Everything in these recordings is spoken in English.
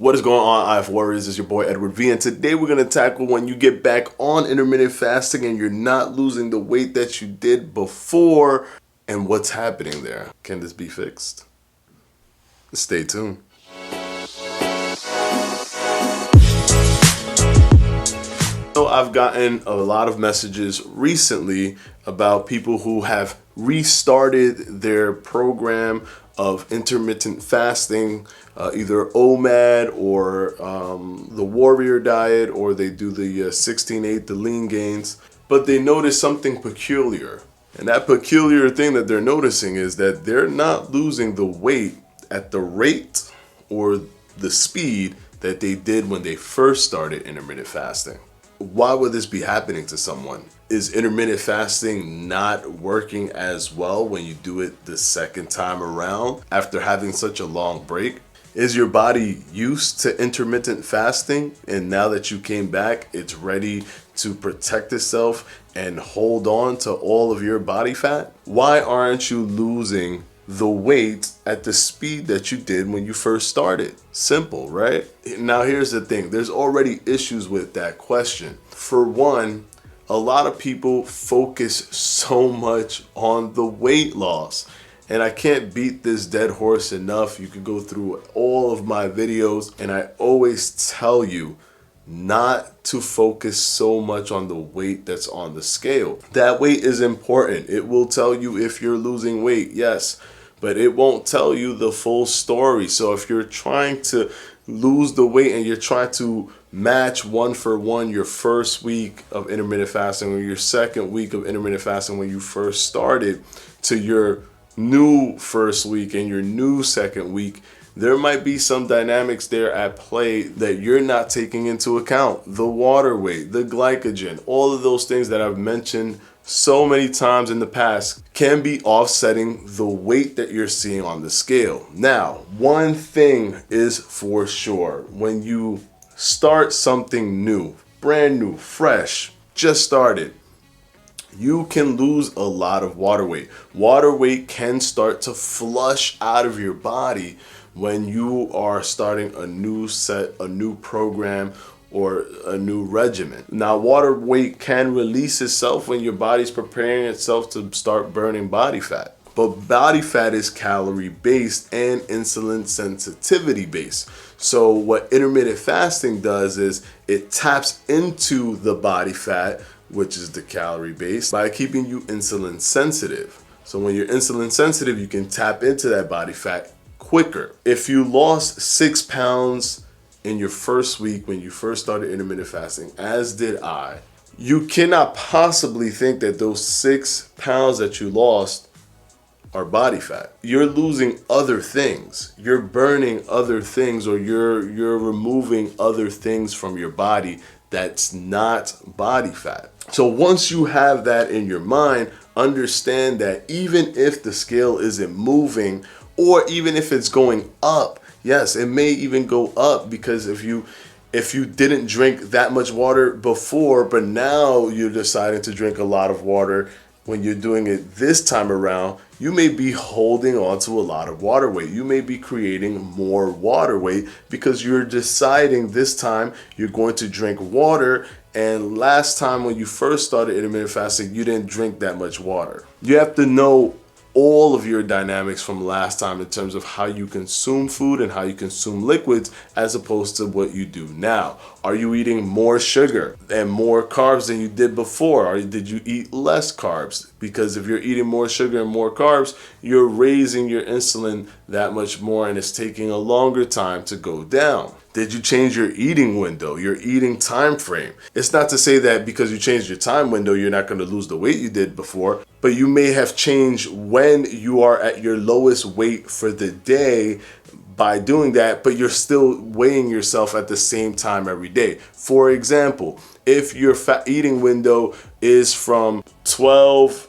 What is going on, IF Warriors? It's your boy Edward V, and today we're going to tackle when you get back on intermittent fasting and you're not losing the weight that you did before, and what's happening there. Can this be fixed? Stay tuned. So I've gotten a lot of messages recently about people who have restarted their program of intermittent fasting, either OMAD or the warrior diet, or they do the 16-8, the lean gains, but they notice something peculiar. And that peculiar thing that they're noticing is that they're not losing the weight at the rate or the speed that they did when they first started intermittent fasting. Why would this be happening to someone? Is intermittent fasting not working as well when you do it the second time around after having such a long break? Is your body used to intermittent fasting, and now that you came back, it's ready to protect itself and hold on to all of your body fat? Why aren't you losing the weight at the speed that you did when you first started? Simple, right? Now here's the thing, there's already issues with that question. For one, a lot of people focus so much on the weight loss, and I can't beat this dead horse enough. You can go through all of my videos, and I always tell you not to focus so much on the weight that's on the scale. That weight is important. It will tell you if you're losing weight, yes, but it won't tell you the full story. So if you're trying to lose the weight and you're trying to match one for one your first week of intermittent fasting or your second week of intermittent fasting when you first started to your new first week and your new second week, there might be some dynamics there at play that you're not taking into account. The water weight, the glycogen, all of those things that I've mentioned so many times in the past can be offsetting the weight that you're seeing on the scale. Now, one thing is for sure, when you start something new, brand new, fresh, just started, you can lose a lot of water weight. Water weight can start to flush out of your body when you are starting a new set, a new program, or a new regimen. Now, water weight can release itself when your body's preparing itself to start burning body fat. But body fat is calorie based and insulin sensitivity based. So what intermittent fasting does is it taps into the body fat, which is the calorie base, by keeping you insulin sensitive. So when you're insulin sensitive, you can tap into that body fat quicker. If you lost 6 pounds in your first week when you first started intermittent fasting, as did I, you cannot possibly think that those 6 pounds that you lost are body fat. You're losing other things. You're burning other things, or you're removing other things from your body that's not body fat. So once you have that in your mind, understand that even if the scale isn't moving, or even if it's going up, yes, it may even go up, because if you didn't drink that much water before, but now you're deciding to drink a lot of water when you're doing it this time around, you may be holding on to a lot of water weight. You may be creating more water weight because you're deciding this time you're going to drink water, and last time when you first started intermittent fasting, you didn't drink that much water. You have to know all of your dynamics from last time in terms of how you consume food and how you consume liquids as opposed to what you do now. Are you eating more sugar and more carbs than you did before? Or did you eat less carbs? Because if you're eating more sugar and more carbs, you're raising your insulin that much more, and it's taking a longer time to go down. Did you change your eating window, your eating time frame? It's not to say that because you changed your time window, you're not going to lose the weight you did before, but you may have changed when you are at your lowest weight for the day by doing that, but you're still weighing yourself at the same time every day. For example, if your fat eating window is from 12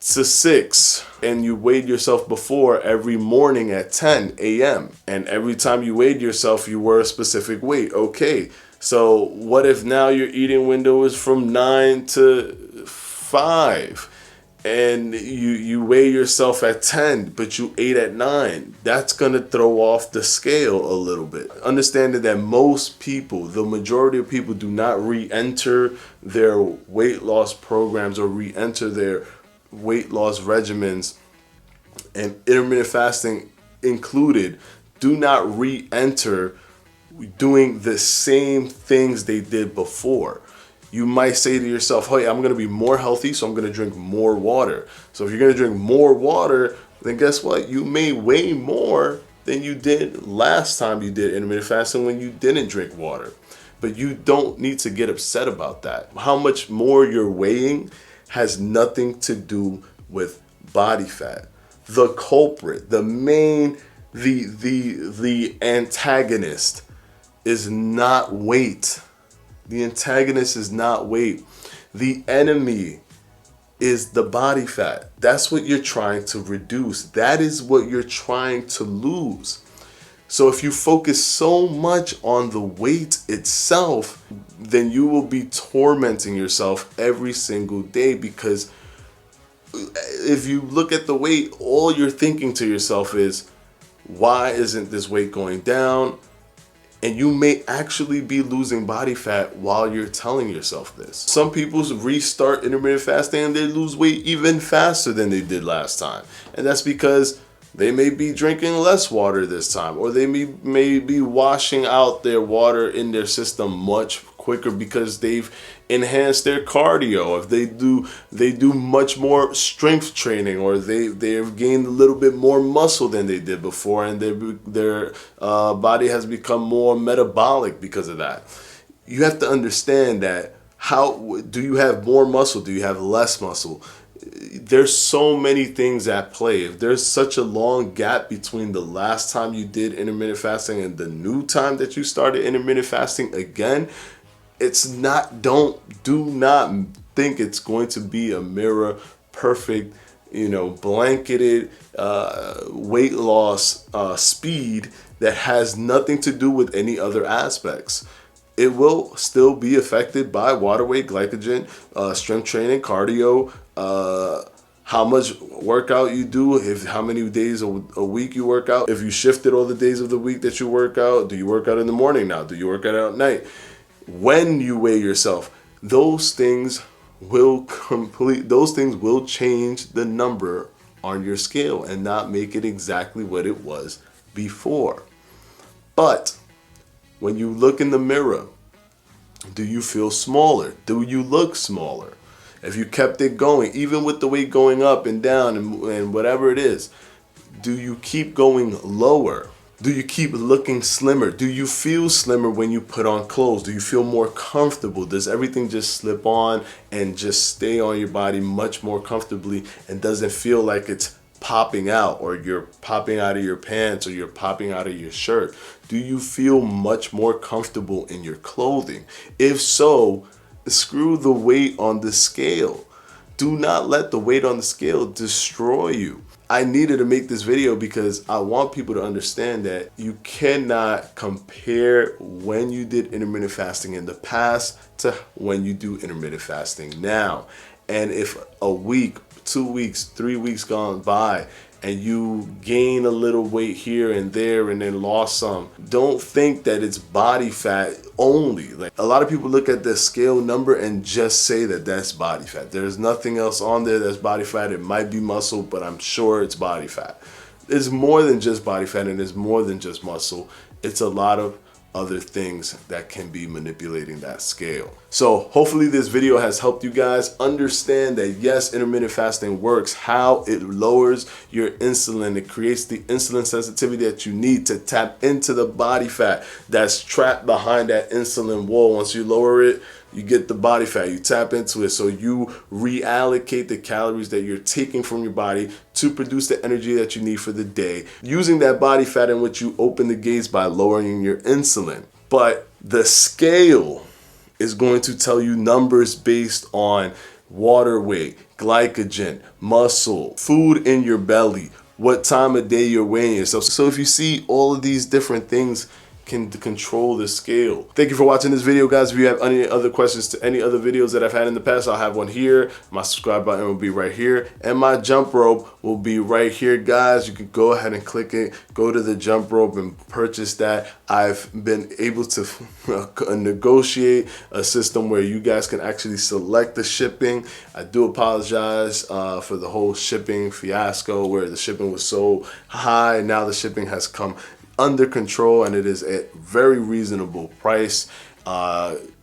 to 6, and you weighed yourself before every morning at 10 a.m. and every time you weighed yourself you were a specific weight, okay, so what if now your eating window is from 9 to 5 and you weigh yourself at 10 but you ate at 9, that's going to throw off the scale a little bit. Understanding that most people, the majority of people, do not re-enter their weight loss programs or re-enter their weight loss regimens, and intermittent fasting included, do not re-enter doing the same things they did before. You might say to yourself, hey, I'm going to be more healthy, so I'm going to drink more water. So if you're going to drink more water, then guess what? You may weigh more than you did last time you did intermittent fasting when you didn't drink water. But you don't need to get upset about that. How much more you're weighing has nothing to do with body fat. The culprit, the main, the antagonist is not weight. The antagonist is not weight. The enemy is the body fat. That's what you're trying to reduce. That is what you're trying to lose. So if you focus so much on the weight itself, then you will be tormenting yourself every single day, because if you look at the weight, all you're thinking to yourself is, why isn't this weight going down? And you may actually be losing body fat while you're telling yourself this. Some people restart intermittent fasting and they lose weight even faster than they did last time. And that's because they may be drinking less water this time, or they may be washing out their water in their system much quicker because they've enhanced their cardio. If they do much more strength training, or they've gained a little bit more muscle than they did before, and their body has become more metabolic because of that. You have to understand that. How do you have more muscle? Do you have less muscle? There's so many things at play. If there's such a long gap between the last time you did intermittent fasting and the new time that you started intermittent fasting again, do not think it's going to be a mirror perfect, blanketed weight loss speed that has nothing to do with any other aspects. It will still be affected by water weight, glycogen, strength training, cardio, how much workout you do, how many days a week you work out. If you shifted all the days of the week that you work out, do you work out in the morning now? Do you work out at night? When you weigh yourself, those things will change the number on your scale and not make it exactly what it was before. But when you look in the mirror, do you feel smaller? Do you look smaller? If you kept it going, even with the weight going up and down and whatever it is, do you keep going lower? Do you keep looking slimmer? Do you feel slimmer when you put on clothes? Do you feel more comfortable? Does everything just slip on and just stay on your body much more comfortably, and doesn't feel like it's popping out, or you're popping out of your pants, or you're popping out of your shirt? Do you feel much more comfortable in your clothing? If so, screw the weight on the scale. Do not let the weight on the scale destroy you. I needed to make this video because I want people to understand that you cannot compare when you did intermittent fasting in the past to when you do intermittent fasting now. And if a week, 2 weeks, 3 weeks gone by and you gain a little weight here and there and then lost some, don't think that it's body fat only. Like, a lot of people look at the scale number and just say that that's body fat. There's nothing else on there that's body fat. It might be muscle, but I'm sure it's body fat. It's more than just body fat, and it's more than just muscle. It's a lot of other things that can be manipulating that scale. So hopefully this video has helped you guys understand that yes, intermittent fasting works, how it lowers your insulin. It creates the insulin sensitivity that you need to tap into the body fat that's trapped behind that insulin wall. Once you lower it, you get the body fat, you tap into it, so you reallocate the calories that you're taking from your body to produce the energy that you need for the day, using that body fat in which you open the gates by lowering your insulin. But the scale is going to tell you numbers based on water weight, glycogen, muscle, food in your belly, what time of day you're weighing yourself. So if you see all of these different things can control the scale. Thank you for watching this video, guys. If you have any other questions to any other videos that I've had in the past, I'll have one here. My subscribe button will be right here, and my jump rope will be right here, guys. You can go ahead and click it, go to the jump rope and purchase that. I've been able to negotiate a system where you guys can actually select the shipping. I do apologize for the whole shipping fiasco where the shipping was so high. Now the shipping has come under control, and it is a very reasonable price.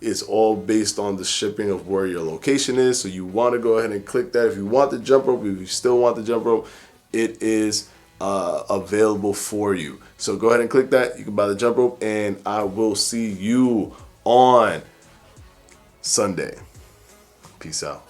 It's all based on the shipping of where your location is. So you want to go ahead and click that. If you want the jump rope, if you still want the jump rope, it is available for you. So go ahead and click that. You can buy the jump rope, and I will see you on Sunday. Peace out.